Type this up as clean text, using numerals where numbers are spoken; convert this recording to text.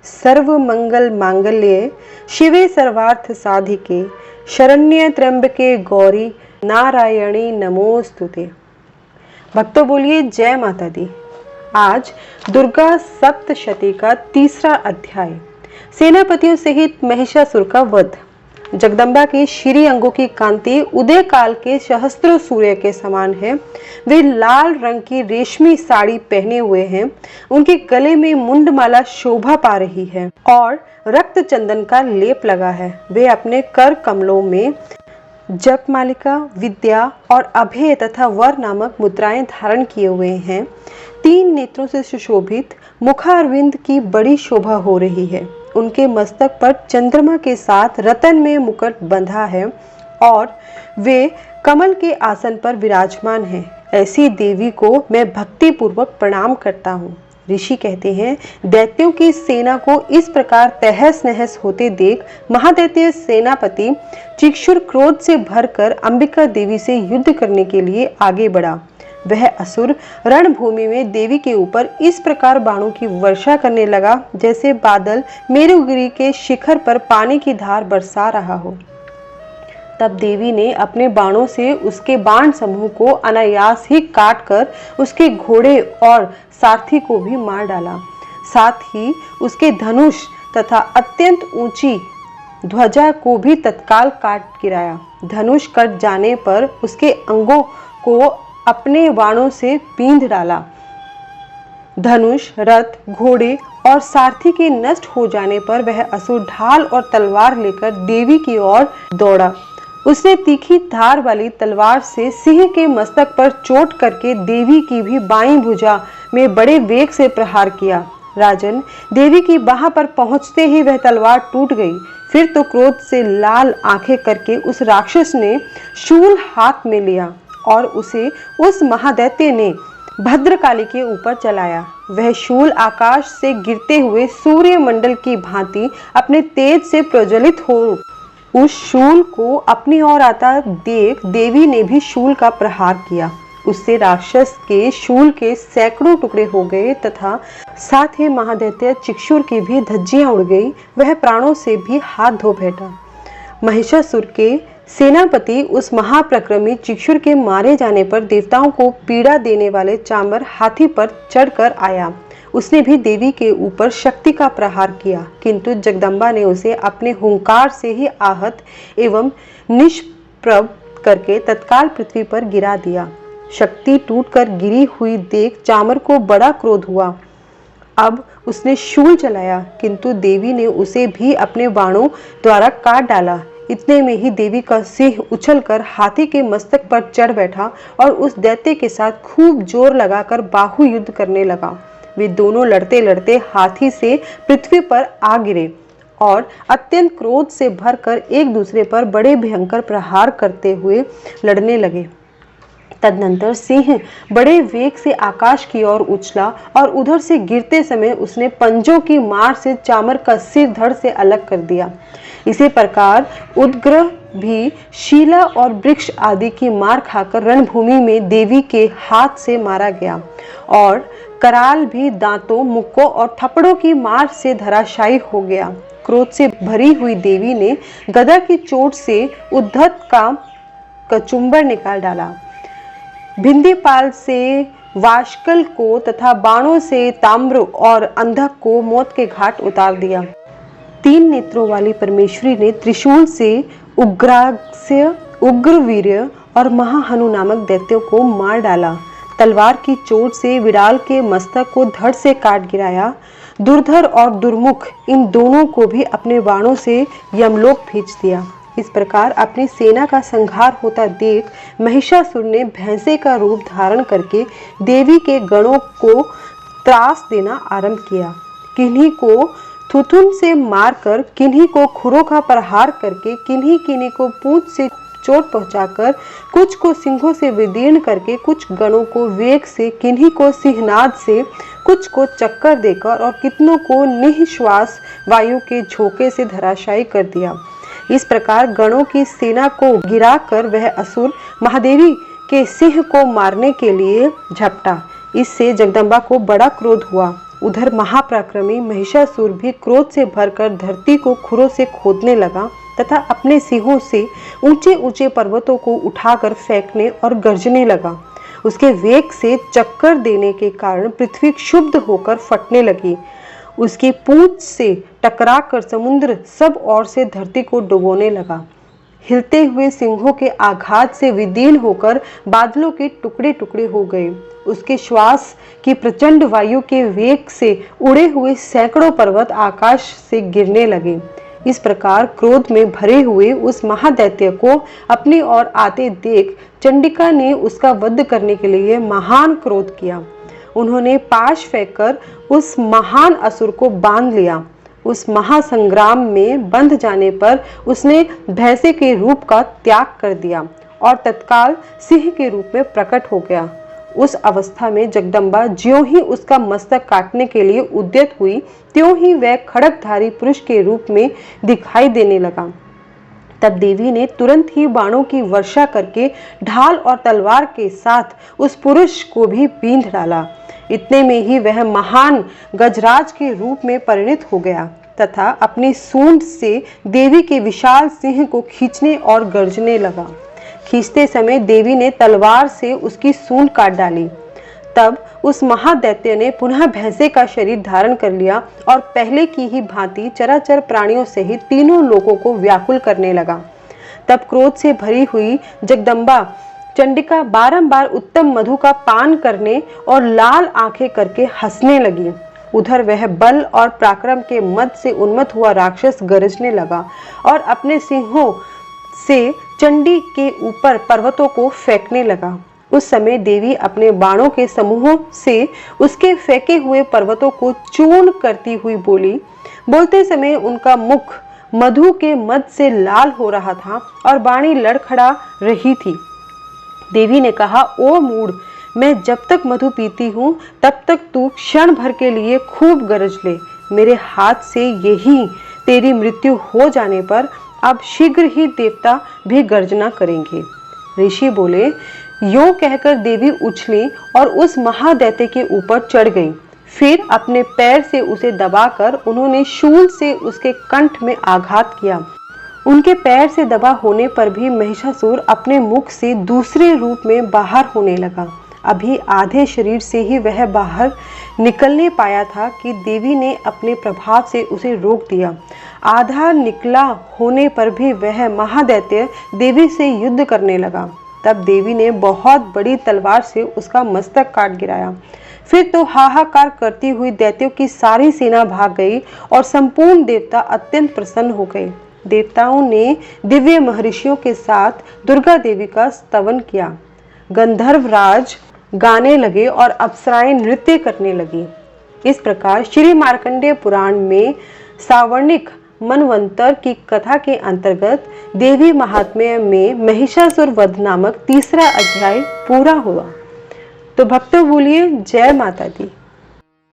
सर्व मंगल मांगल्ये शिवे सर्वार्थ साधिके शरण्य त्र्यंबके गौरी नारायणी नमोस्तुते। भक्तों बोलिए जय माता दी। आज दुर्गा सप्तशती का तीसरा अध्याय, सेनापतियों सहित महिषासुर का वध। जगदम्बा के श्री अंगों की कांति उदय काल के सहस्त्रों सूर्य के समान है। वे लाल रंग की रेशमी साड़ी पहने हुए हैं। उनके गले में मुंडमाला शोभा पा रही है और रक्त चंदन का लेप लगा है। वे अपने कर कमलों में जप मालिका, विद्या और अभय तथा वर नामक मुद्राएं धारण किए हुए हैं। 3 नेत्रों से सुशोभित मुखारविंद की बड़ी शोभा हो रही है। उनके मस्तक पर चंद्रमा के साथ रतन में मुकुट बंधा है और वे कमल के आसन पर विराजमान हैं। ऐसी देवी को मैं भक्ति पूर्वक प्रणाम करता हूँ। ऋषि कहते हैं, दैत्यों की सेना को इस प्रकार तहस नहस होते देख महादैत्य सेनापति चिक्षुर क्रोध से भरकर अंबिका देवी से युद्ध करने के लिए आगे बढ़ा। वह असुर रणभूमि में देवी के ऊपर इस प्रकार बाणों की वर्षा करने लगा जैसे बादल मेरुगिरी के शिखर पर पानी की धार बरसा रहा हो। तब देवी ने अपने बाणों से उसके बाण समूह को अनायास ही काटकर उसके घोड़े और सारथी को भी मार डाला। साथ ही उसके धनुष तथा अत्यंत ऊंची ध्वजा को भी तत्काल काट गिराया। धनुष कट जाने पर उसके अंगों को अपने बाणों से बींध डाला। धनुष, रथ, घोड़े और सारथी के नष्ट हो जाने पर वह असुर ढाल और तलवार लेकर देवी की ओर दौड़ा। उसने तीखी धार वाली तलवार से सिंह के मस्तक पर चोट करके देवी की भी बाईं भुजा में बड़े वेग से प्रहार किया। राजन, देवी की बाह पर पहुंचते ही वह तलवार टूट गई। फिर तो क्रोध से लाल आंखें करके उस राक्षस ने शूल हाथ में लिया और उसे उस महादैत्य ने भद्रकाली के ऊपर चलाया। वह शूल आकाश से गिरते हुए सूर्य मंडल की भांति अपने तेज से प्रज्वलित हो उस शूल को अपनी ओर आता देख देवी ने भी शूल का प्रहार किया। उससे राक्षस के शूल के सैकड़ों टुकड़े हो गए तथा साथ ही महादैत्य चिक्षुर की भी धज्जियां उड़ गई। वह प्राणों से भी हाथ धो बैठा। महिषासुर के सेनापति उस महाप्रक्रमी चिक्षुर के मारे जाने पर देवताओं को पीड़ा देने वाले चामर हाथी पर चढ़कर आया। उसने भी देवी के ऊपर शक्ति का प्रहार किया, किंतु जगदम्बा ने उसे अपने हुंकार से ही आहत एवं निष्प्रभ करके तत्काल पृथ्वी पर गिरा दिया। शक्ति टूटकर गिरी हुई देख चामर को बड़ा क्रोध हुआ। अब उसने शूल चलाया, किंतु देवी ने उसे भी अपने बाणों द्वारा काट डाला। इतने में ही देवी का सिंह उछलकर हाथी के मस्तक पर चढ़ बैठा और उस दैत्य के साथ खूब जोर लगाकर बाहु युद्ध करने लगा। वे दोनों लड़ते लड़ते हाथी से पृथ्वी पर आ गिरे और अत्यंत क्रोध से भरकर एक दूसरे पर बड़े भयंकर प्रहार करते हुए लड़ने लगे। तदनंतर सिंह बड़े वेग से आकाश की ओर उछला और उधर से गिरते समय उसने पंजों की मार से चामर का सिर धड़ से अलग कर दिया। इसी प्रकार उदग्रह भी शीला और वृक्ष आदि की मार खाकर रणभूमि में देवी के हाथ से मारा गया और कराल भी दांतों, मुक्कों और थप्पड़ों की मार से धराशायी हो गया। क्रोध से भरी हुई देवी ने गदा की चोट से उद्धत का कचुम्बर निकाल डाला। भिंदीपाल से वाशकल को तथा बाणों से ताम्र और अंधक को मौत के घाट उतार दिया। 3 नेत्रों वाली परमेश्वरी ने त्रिशूल से उग्रास्य, उग्रवीर्य और महाहनु नामक दैत्यों को मार डाला। तलवार की चोट से विराल के मस्तक को धड़ से काट गिराया। दुर्धर और दुर्मुख इन दोनों को भी अपने बाणों से यमलोक भेज दिया। इस प्रकार अपनी सेना का संहार होता देख महिषासुर ने भैंसे का रूप धारण करके देवी के गणों को त्रास देना आरंभ किया। किन्हीं को थुथुन से मारकर, किन्हीं को खुरों का प्रहार करके, किन्हीं को पूंछ से चोट पहुंचाकर, कुछ को सिंहों से विदीर्ण करके, कुछ गणों को वेग से, किन्हीं को सिंहनाद से, कुछ को चक्कर देकर और कितनों को निःश्वास वायु के झोंके से धराशायी कर दिया। इस प्रकार गणों की सेना को गिराकर वह असुर महादेवी के सिंह को मारने के लिए झपटा। इससे जगदम्बा को बड़ा क्रोध हुआ। उधर महापराक्रमी महिषासुर भी क्रोध से भरकर धरती को खुरों से खोदने लगा तथा अपने सिंहों से ऊंचे ऊंचे पर्वतों को उठाकर फेंकने और गरजने लगा। उसके वेग से चक्कर देने के कारण पृथ्वी क्षुब्ध होकर फटने लगी। उसकी पूंछ से टकराकर समुद्र सब ओर से धरती को डुबोने लगा। हिलते हुए सिंहों के आघात से विदीर्ण होकर बादलों के टुकड़े टुकड़े हो गए। उसके श्वास की प्रचंड वायु के वेग से उड़े हुए सैकड़ों पर्वत आकाश से गिरने लगे। इस प्रकार क्रोध में भरे हुए उस महादैत्य को अपनी ओर आते देख चंडिका ने उसका वध करने के लिए महान क्रोध किया। उन्होंने पाश फेंककर उस महान असुर को बांध लिया। उस महासंग्राम में बंध जाने पर उसने भैंसे के रूप का त्याग कर दिया और तत्काल सिंह के रूप में प्रकट हो गया। उस अवस्था में जगदम्बा ज्यों ही उसका मस्तक काटने के लिए उद्यत हुई, त्यों ही वह खड़गधारी पुरुष के रूप में दिखाई देने लगा। तब देवी ने तुरंत ही बाणों की वर्षा करके ढाल और तलवार के साथ उस पुरुष को भी बींध डाला। इतने में ही वह महान गजराज के रूप में परिणत हो गया तथा अपनी सूंड से देवी के विशाल सिंह को खींचने और गर्जने लगा। खींचते समय देवी ने तलवार से उसकी सूंड काट डाली। तब उस महादैत्य ने पुनः भैंसे का शरीर धारण कर लिया और पहले की ही भांति चराचर प्राणियों सहित तीनों लोगों को व्याकुल करने लगा। तब क्रोध से भरी हुई जगदम्बा चंडिका बारंबार उत्तम मधु का पान करने और लाल आंखें करके हंसने लगी। उधर वह बल और पराक्रम के मद से उन्मत्त हुआ राक्षस गरजने लगा और अपने सिंहों से चंडी के ऊपर पर्वतों को फेंकने लगा। उस समय देवी अपने बाणों के समूहों से उसके फेंके हुए पर्वतों को चूर्ण करती हुई बोली। बोलते समय उनका मुख मधु के मद से लाल हो रहा था और वाणी लड़खड़ा रही थी। देवी ने कहा, ओ मूढ़, मैं जब तक मधु पीती हूँ तब तक तू क्षण भर के लिए खूब गरज ले। मेरे हाथ से यही तेरी मृत्यु हो जाने पर अब शीघ्र ही देवता भी गर्जना करेंगे। ऋषि बोले, यूं कहकर देवी उछली और उस महादैत्य के ऊपर चढ़ गई। फिर अपने पैर से उसे दबाकर उन्होंने शूल से उसके कंठ में आघात किया। उनके पैर से दबा होने पर भी महिषासुर अपने मुख से दूसरे रूप में बाहर होने लगा। अभी आधे शरीर से ही वह बाहर निकलने पाया था कि देवी ने अपने प्रभाव से उसे रोक दिया। आधा निकला होने पर भी वह महादैत्य देवी से युद्ध करने लगा। तब देवी ने बहुत बड़ी तलवार से उसका मस्तक काट गिराया। फिर तो हाहाकार करती हुई दैत्यों की सारी सेना भाग गई और संपूर्ण देवता अत्यंत प्रसन्न हो गए। देवताओं ने दिव्य महर्षियों के साथ दुर्गा देवी का स्तवन किया। गंधर्वराज गाने लगे और अप्सराएं नृत्य करने लगी। इस प्रकार श्री मार्कंडेय पुराण में सावर्णिक मनवंतर की कथा के अंतर्गत देवी महात्म्य में महिषासुर वध नामक तीसरा अध्याय पूरा हुआ। तो भक्तों बोलिए जय माता दी।